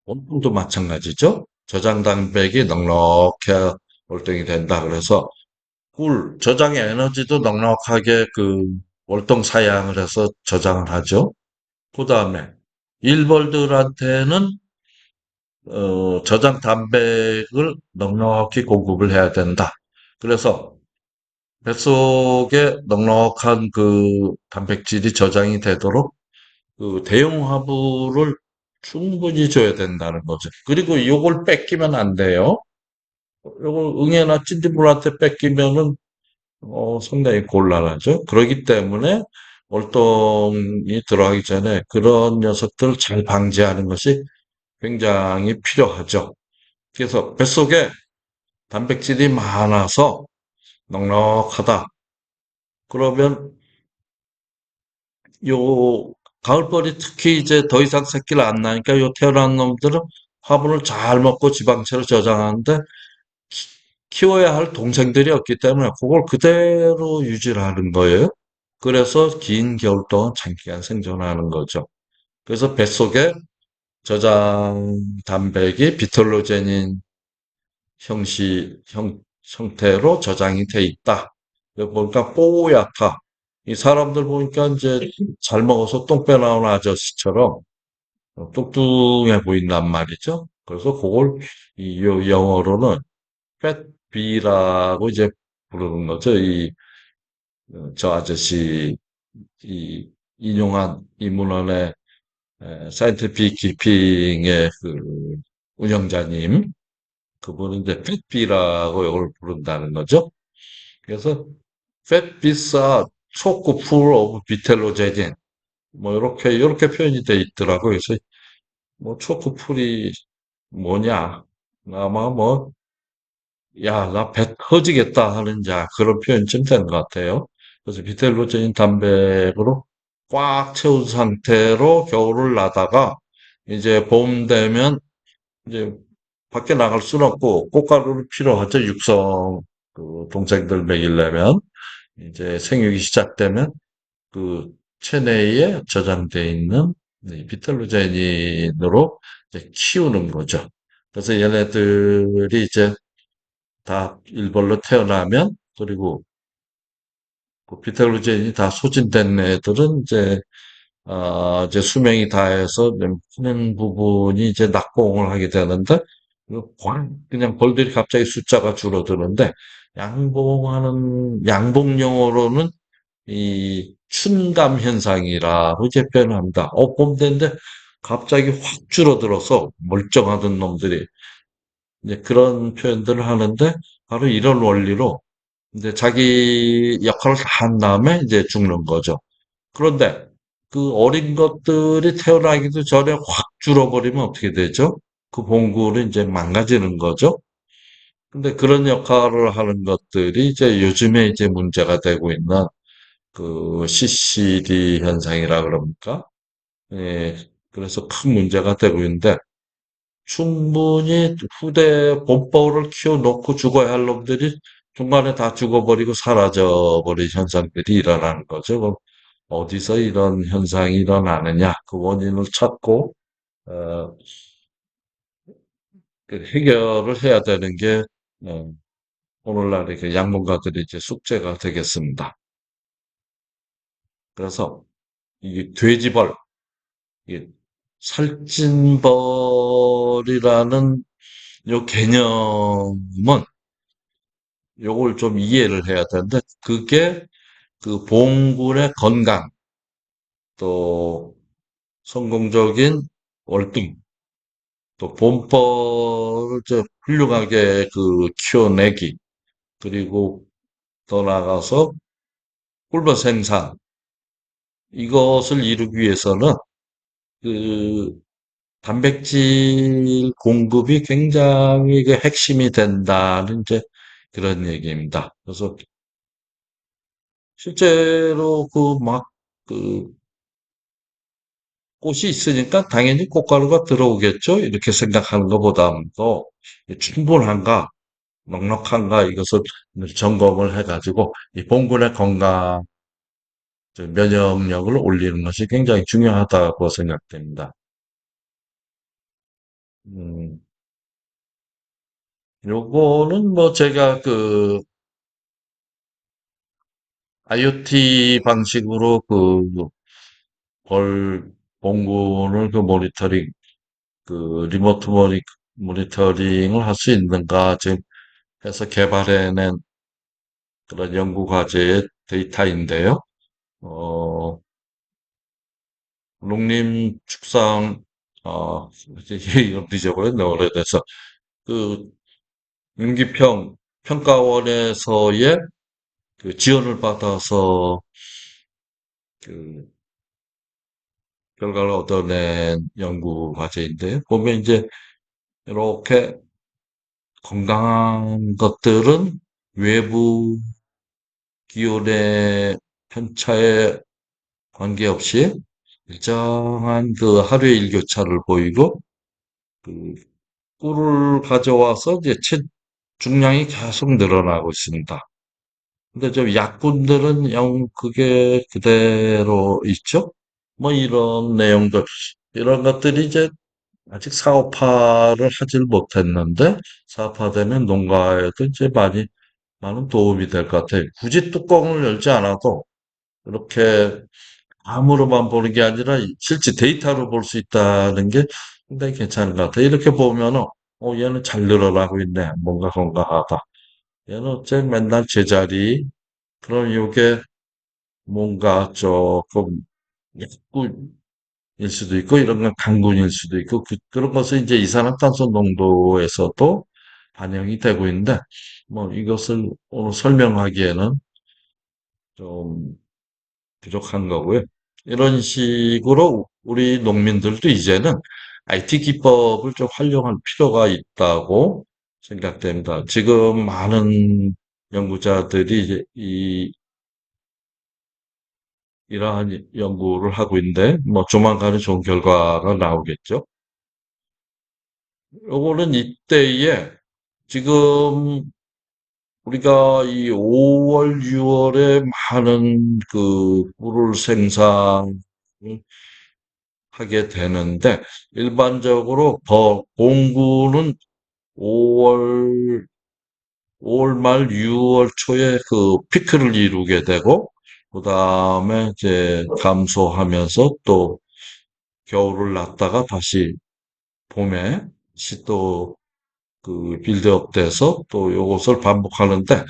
온도도 마찬가지죠. 저장 단백이 넉넉해 월등히 된다. 그래서 저장의 에너지도 넉넉하게 월동 사양을 해서 저장을 하죠. 그 다음에 일벌들한테는 저장 단백을 넉넉히 공급을 해야 된다. 그래서 뱃속에 넉넉한 단백질이 저장이 되도록 대용 화분을 충분히 줘야 된다는 거죠. 그리고 요걸 뺏기면 안 돼요. 요걸 응애나 찐디물한테 뺏기면은 상당히 곤란하죠. 그렇기 때문에 월동이 들어가기 전에 그런 녀석들을 잘 방지하는 것이 굉장히 필요하죠. 그래서 뱃속에 단백질이 많아서 넉넉하다. 그러면 요 가을벌이 특히 이제 더 이상 새끼를 안 나니까 요 태어난 놈들은 화분을 잘 먹고 지방채로 저장하는데 키워야 할 동생들이 없기 때문에 그걸 그대로 유지를 하는 거예요. 그래서 긴 겨울 동안 장기간 생존하는 거죠. 그래서 뱃속에 저장 단백이 비틀로제닌 형태로 저장이 돼 있다. 여기 보니까 뽀얗다. 이 사람들 보니까 이제 잘 먹어서 똥 빼나온 아저씨처럼 뚱뚱해 보인단 말이죠. 그래서 그걸 영어로는 팻비라고 이제 부르는 거죠. 저 아저씨 이 인용한 이 문헌의 사이언티픽 기핑의 운영자님 그분은 이제 팻비라고 이걸 부른다는 거죠. 그래서 팻비사 초코 풀 오브 비텔로제닌 뭐 이렇게 표현이 돼 있더라고요. 그래서 뭐 초코 풀이 뭐냐 아마 뭐 야, 나 배 터지겠다 하는 그런 표현쯤 되는 것 같아요. 그래서 비텔루제닌 단백으로 꽉 채운 상태로 겨울을 나다가 이제 봄 되면 이제 밖에 나갈 수는 없고 꽃가루를 필요하죠. 육성 동생들 먹이려면 이제 생육이 시작되면 그 체내에 저장돼 있는 이 비텔루제닌으로 이제 키우는 거죠. 그래서 얘네들이 이제 다 일벌로 태어나면 그리고 그 비탈루젠이 다 소진된 애들은 이제 수명이 다해서 크는 부분이 이제 낙공을 하게 되는데 그냥 벌들이 갑자기 숫자가 줄어드는데 양봉용어로는 이 춘감 현상이라고 이제 표현합니다. 봄 됐는데 갑자기 확 줄어들어서 멀쩡하던 놈들이 이제 그런 표현들을 하는데 바로 이런 원리로 이제 자기 역할을 다 한 다음에 이제 죽는 거죠. 그런데 그 어린 것들이 태어나기도 전에 확 줄어버리면 어떻게 되죠? 그 봉구는 이제 망가지는 거죠. 근데 그런 역할을 하는 것들이 이제 요즘에 이제 문제가 되고 있는 그 CCD 현상이라 그럽니까? 예, 그래서 큰 문제가 되고 있는데 충분히 후대 본보를 키워놓고 죽어야 할 놈들이 중간에 다 죽어버리고 사라져버린 현상들이 일어나는 거죠. 그럼 어디서 이런 현상이 일어나느냐? 그 원인을 찾고, 어, 그 해결을 해야 되는 게, 어, 오늘날의 그 양문가들의 이제 숙제가 되겠습니다. 그래서 이 돼지벌, 이 살찐벌이라는 요 개념은 요걸 좀 이해를 해야 되는데 그게 그 봉군의 건강 또 성공적인 월등 또 본벌을 훌륭하게 키워내기 그리고 더 나아가서 꿀벌 생산 이것을 이루기 위해서는 그 단백질 공급이 굉장히 그 핵심이 된다는 이제 그런 얘기입니다. 그래서 실제로 꽃이 있으니까 당연히 꽃가루가 들어오겠죠. 이렇게 생각하는 것보다도 충분한가, 넉넉한가 이것을 점검을 해가지고 이 봉분의 건강, 면역력을 올리는 것이 굉장히 중요하다고 생각됩니다. 음, 요거는 뭐 제가 그 IoT 방식으로 그 벌 봉군을 그 모니터링, 그 리모트 모니터링을 할 수 있는가 지금 해서 개발해낸 그런 연구 과제의 데이터인데요. 어, 농림축산, 이름 잊어버렸네, 오래돼서. 그, 윤기평 평가원에서의 그 지원을 받아서 그 결과를 얻어낸 연구 과제인데요. 보면 이제 이렇게 건강한 것들은 외부 기온의 편차에 관계없이 일정한 그 하루의 일교차를 보이고 그 꿀을 가져와서 이제 중량이 계속 늘어나고 있습니다. 근데 좀 약분들은 영 그게 그대로 있죠? 뭐 이런 내용들, 이런 것들이 이제 아직 사업화를 하질 못했는데 사업화되면 농가에도 이제 많은 도움이 될 것 같아요. 굳이 뚜껑을 열지 않아도 이렇게 암으로만 보는 게 아니라 실제 데이터로 볼 수 있다는 게 상당히 괜찮은 것 같아요. 이렇게 보면은, 얘는 잘 늘어나고 있네. 뭔가 건강하다. 얘는 어째 맨날 제자리. 그럼 이게 뭔가 조금 약군일 수도 있고, 이런 건 강군일 수도 있고, 그런 것은 이제 이산화탄소 농도에서도 반영이 되고 있는데, 뭐 이것을 오늘 설명하기에는 좀 부족한 거고요. 이런 식으로 우리 농민들도 이제는 IT 기법을 좀 활용할 필요가 있다고 생각됩니다. 지금 많은 연구자들이 이제 이러한 연구를 하고 있는데, 뭐 조만간에 좋은 결과가 나오겠죠. 요거는 이때에 지금 우리가 이 5월, 6월에 많은 그 꿀을 생산을 하게 되는데 일반적으로 공구는 5월 5월 말 6월 초에 그 피크를 이루게 되고 그다음에 이제 감소하면서 또 겨울을 났다가 다시 봄에 다시 또 그 빌드업 돼서 또 요것을 반복하는데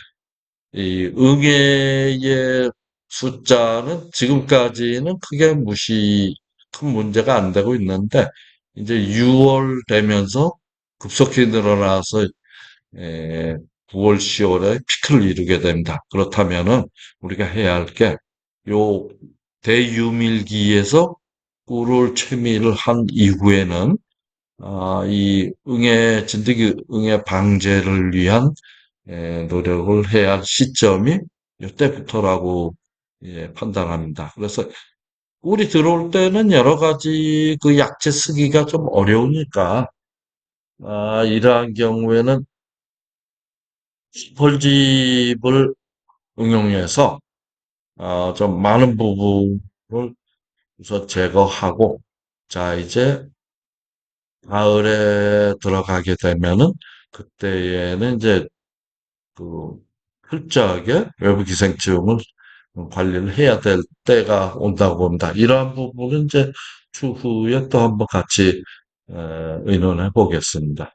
이 응애의 숫자는 지금까지는 크게 큰 문제가 안 되고 있는데, 이제 6월 되면서 급속히 늘어나서, 9월, 10월에 피크를 이루게 됩니다. 그렇다면은 우리가 해야 할 게, 요 대유밀기에서 꿀을 채미를 한 이후에는 이 진드기 응애 방제를 위한 노력을 해야 할 시점이 이때부터라고 판단합니다. 그래서 꿀이 들어올 때는 여러 가지 그 약재 쓰기가 좀 어려우니까 이러한 경우에는 펄집을 응용해서 좀 많은 부분을 우선 제거하고 자 이제 가을에 들어가게 되면은 그때에는 이제 그 철저하게 외부 기생충을 관리를 해야 될 때가 온다고 봅니다. 이러한 부분은 이제 추후에 또 한번 같이 의논해 보겠습니다.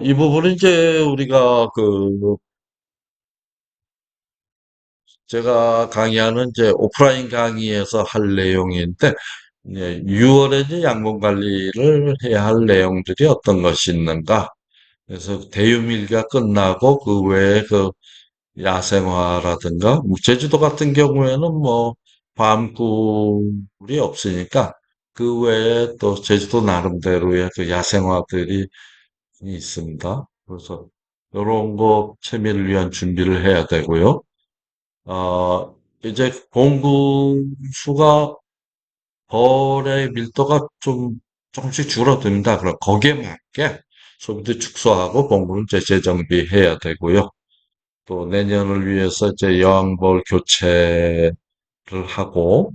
이 부분은 이제 우리가 제가 강의하는 이제 오프라인 강의에서 할 내용인데, 6월에 이제 양분 관리를 해야 할 내용들이 어떤 것이 있는가. 그래서 대유밀기가 끝나고 그 외에 그 야생화라든가, 뭐 제주도 같은 경우에는 뭐 밤꿀이 없으니까 그 외에 또 제주도 나름대로의 그 야생화들이 있습니다. 그래서 이런 거 채미를 위한 준비를 해야 되고요. 이제 공군수가 벌의 밀도가 좀 조금씩 줄어듭니다. 그럼 거기에 맞게 소비도 축소하고 공군은 이제 재정비해야 되고요. 또 내년을 위해서 이제 여왕벌 교체를 하고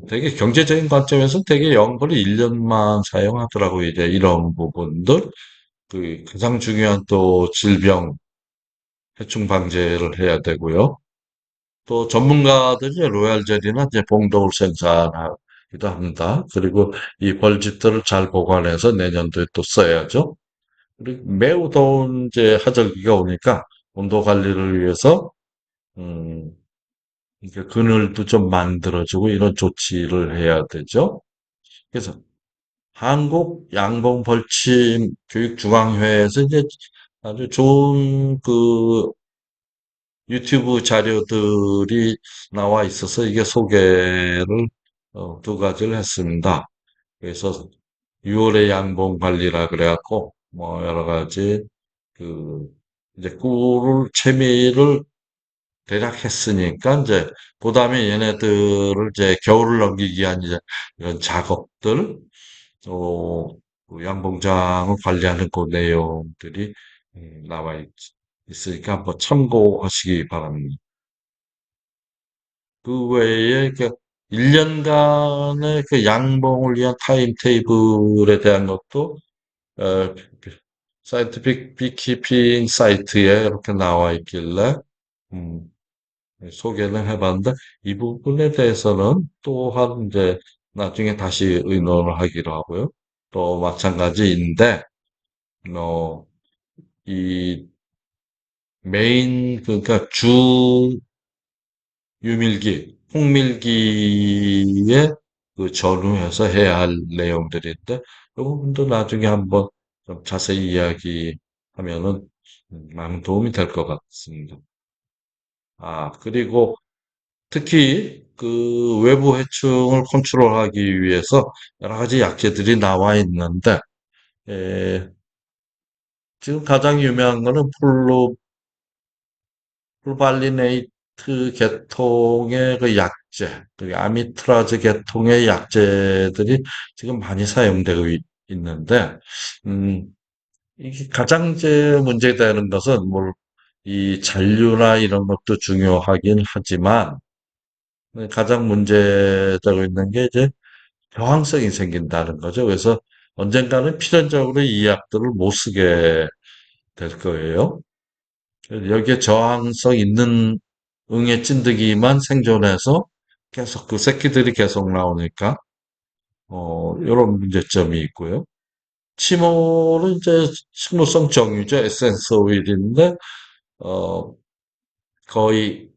되게 경제적인 관점에서 되게 영벌이 1년만 사용하더라고요. 이제 이런 부분들. 그 가장 중요한 또 질병, 해충 방제를 해야 되고요. 또 전문가들이 로얄 젤리나 이제 봉독을 생산하기도 합니다. 그리고 이 벌집들을 잘 보관해서 내년도에 또 써야죠. 그리고 매우 더운 이제 하절기가 오니까 온도 관리를 위해서 음, 이게 그늘도 좀 만들어주고 이런 조치를 해야 되죠. 그래서 한국 양봉 벌침 교육중앙회에서 이제 아주 좋은 그 유튜브 자료들이 나와 있어서 이게 소개를 두 가지를 했습니다. 그래서 6월의 양봉 관리라 그래갖고 뭐 여러 가지 그 이제 꿀을 채미를 대략 했으니까 이제 그다음에 얘네들을 이제 겨울을 넘기기 위한 이제 이런 작업들 또 그 양봉장을 관리하는 그 내용들이 나와 있으니까 한번 참고하시기 바랍니다. 그 외에 그 1년간의 그 양봉을 위한 타임 테이블에 대한 것도 어, 사이언티픽 비키핑 사이트에 이렇게 나와 있길래 음, 소개는 해봤는데 이 부분에 대해서는 또한 이제 나중에 다시 의논을 하기로 하고요. 또 마찬가지인데 어, 이 메인 그러니까 주 유밀기, 홍밀기에 그 전후해서 해야 할 내용들인데, 그 부분도 나중에 한번 좀 자세히 이야기하면은 많은 도움이 될 것 같습니다. 아, 그리고 특히 그 외부 해충을 컨트롤하기 위해서 여러 가지 약재들이 나와 있는데, 에, 지금 가장 유명한 거는 풀발리네이트 계통의 그 약재, 그리고 아미트라즈 계통의 약재들이 지금 많이 사용되고 있는데, 음, 이게 가장 이제 문제되는 것은 이 잔류나 이런 것도 중요하긴 하지만, 가장 문제되고 있는 게 이제 저항성이 생긴다는 거죠. 그래서 언젠가는 필연적으로 이 약들을 못 쓰게 될 거예요. 여기에 저항성 있는 응애 찐득이만 생존해서 계속 그 새끼들이 계속 나오니까 이런 문제점이 있고요. 치모는 이제 식물성 정유죠. 에센스 오일인데 어, 거의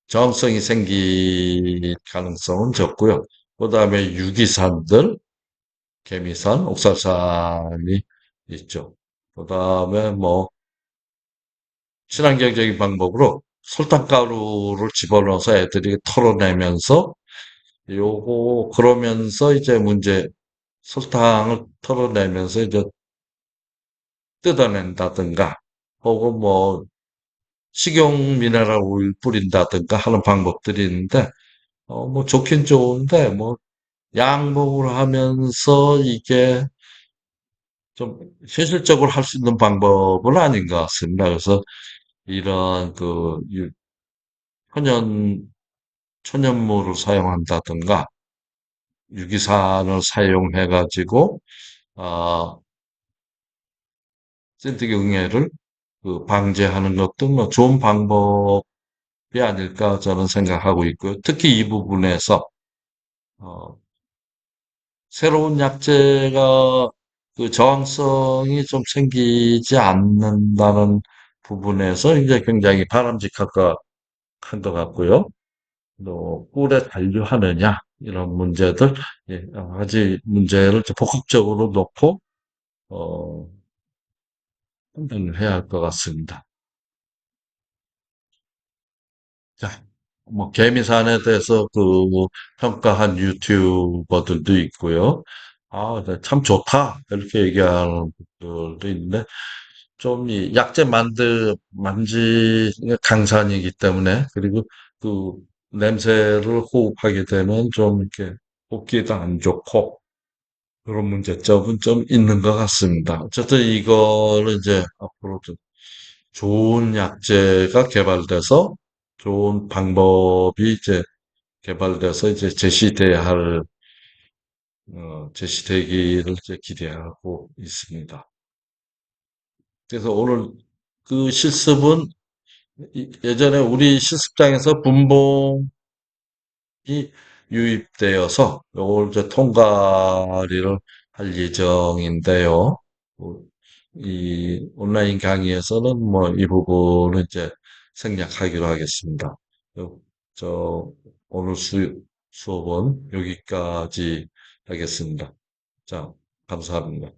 저항성이 생길 가능성은 적고요. 그다음에 유기산들, 개미산, 옥살산이 있죠. 그다음에 뭐 친환경적인 방법으로 설탕가루를 집어넣어서 애들이 털어내면서 그러면서 이제 설탕을 털어내면서 이제 뜯어낸다든가 혹은 뭐 식용 미네랄 오일 뿌린다든가 하는 방법들이 있는데 뭐 좋긴 좋은데 뭐 양봉을 하면서 이게 좀 현실적으로 할 수 있는 방법은 아닌 것 같습니다. 그래서 이런 그 천연 천연모를 사용한다든가 유기산을 사용해 가지고 아 센트기 응애를 그 방제하는 것도 뭐 좋은 방법이 아닐까 저는 생각하고 있고요. 특히 이 부분에서 어, 새로운 약재가 그 저항성이 좀 생기지 않는다는 부분에서 이제 굉장히 바람직할 한것 같고요. 또 꿀에 잔류하느냐 이런 문제들 여러 가지 문제를 좀 복합적으로 놓고 어, 판단을 해야 할 것 같습니다. 자, 뭐 개미산에 대해서 그 평가한 유튜버들도 있고요. 아, 네, 참 좋다 이렇게 얘기하는 분들도 있는데 좀 이 약재 만지 강산이기 때문에 그리고 그 냄새를 호흡하게 되면 좀 이렇게 호흡기에도 안 좋고 그런 문제점은 좀 있는 것 같습니다. 어쨌든 이거를 이제 앞으로 좀 좋은 약재가 개발돼서 좋은 방법이 이제 개발돼서 이제 제시돼야 할, 제시되기를 이제 기대하고 있습니다. 그래서 오늘 그 실습은 예전에 우리 실습장에서 분봉이 유입되어서 요걸 이제 통과를 할 예정인데요. 어, 이 온라인 강의에서는 뭐 이 부분은 이제 생략하기로 하겠습니다. 요- 저 오늘 수업은 여기까지 하겠습니다. 자, 감사합니다.